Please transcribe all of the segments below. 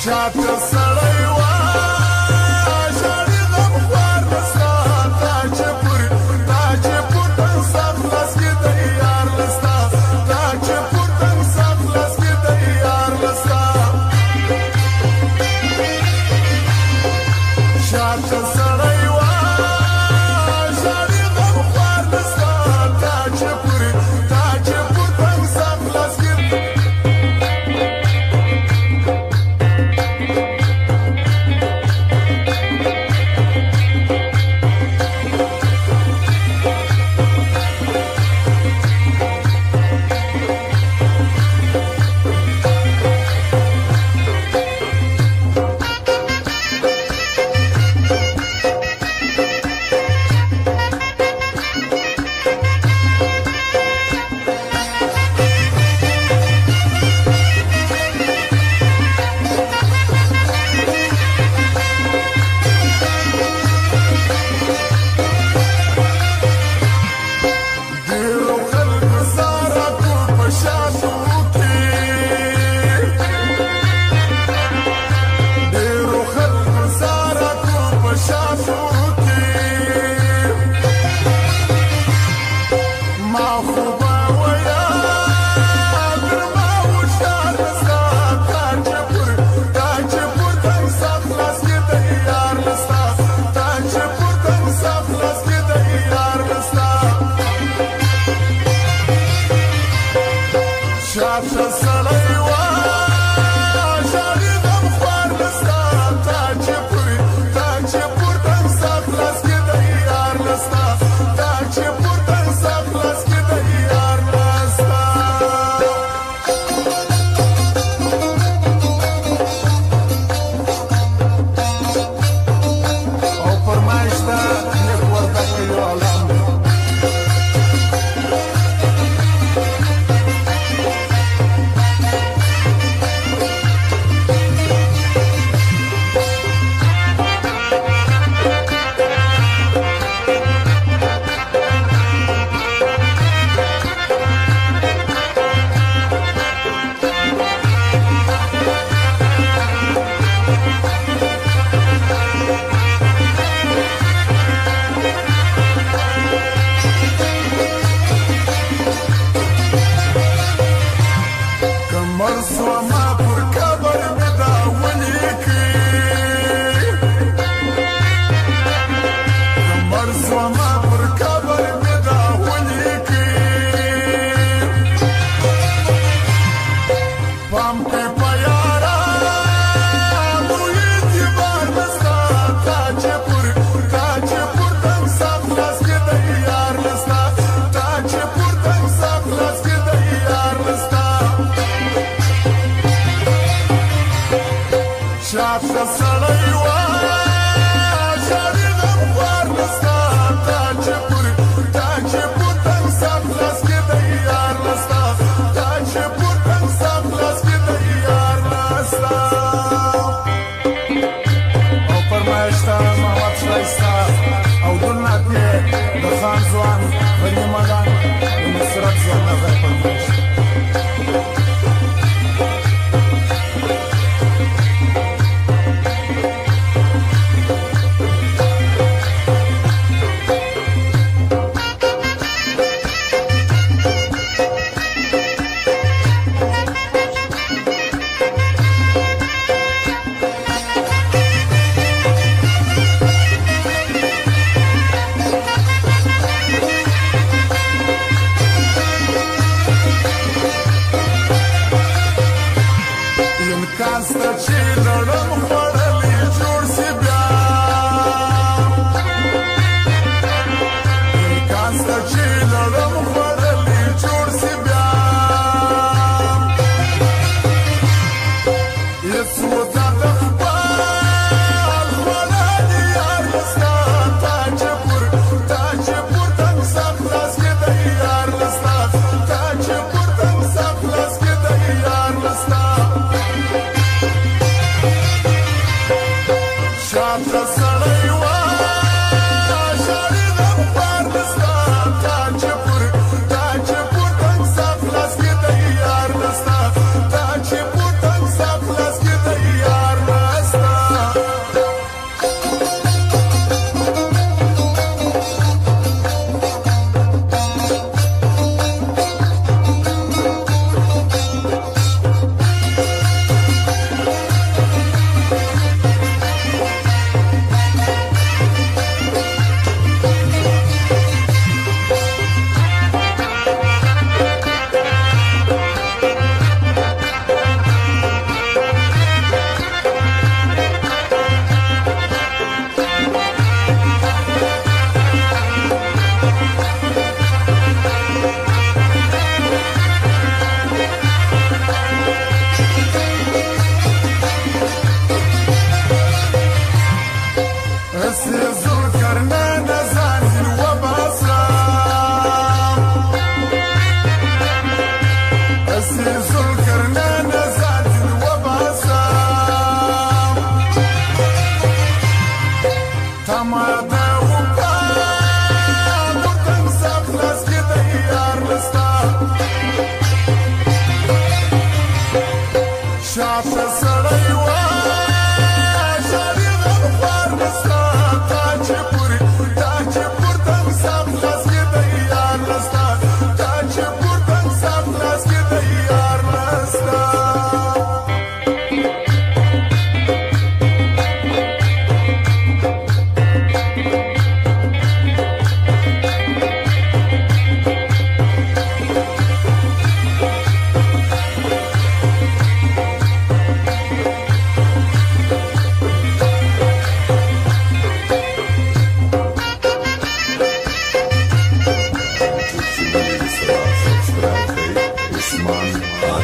شاته سړی وه ژړې غم خوار نسته تا چې پر تن سخت لاس کې دی یار نسته تا چې پر تن سخت لاس کې دی یار نسته شاته سړی وه ژړې غم خوار نسته تا چې پر تن سخت لاس کې شاته سړی وه ژړې غم خوار نسته تا چې پر تن سخت لاس کې دی یار نسته تا چې پر تن سخت لاس کې دی یار نسته او فرمایش ته لیک ورته کوي علام دی مرسومه پر قبر مې دا ولیکي مرسومه پر قبر مې دا ولیکي پام کې په یاره نو اعتبار نسته تا چې پر تن سخت لاس کې دی یار نسته تا چې پر تن سخت لاس کې دی یار نسته شاته سړی وه ژړې غم خوار نسته تا چې پر تن سخت لاس کې دی یار نسته تا چې پر تن سخت لاس کې دی یار نسته او فرمایش ته محمد ښایسته او ګلنات یې د خان ځوان غني مدان د نصرت ځوان نظر فرمایش کاسته چې لړم خوړلې جوړ سي بیا کاسته چې لړم خوړلې جوړ سي بیا یسو دا د خپل خوړلې یار نسته تا چې پر تن سخت لاس کې دی یار نسته تا چې پر تن سخت لاس کې دی یار نسته شاته سړی وه ژړې غم خوار نسته تا چې پر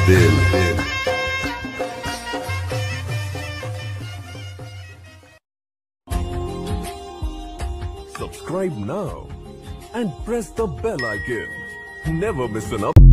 الدين. Subscribe now and press the bell icon. Never miss an update.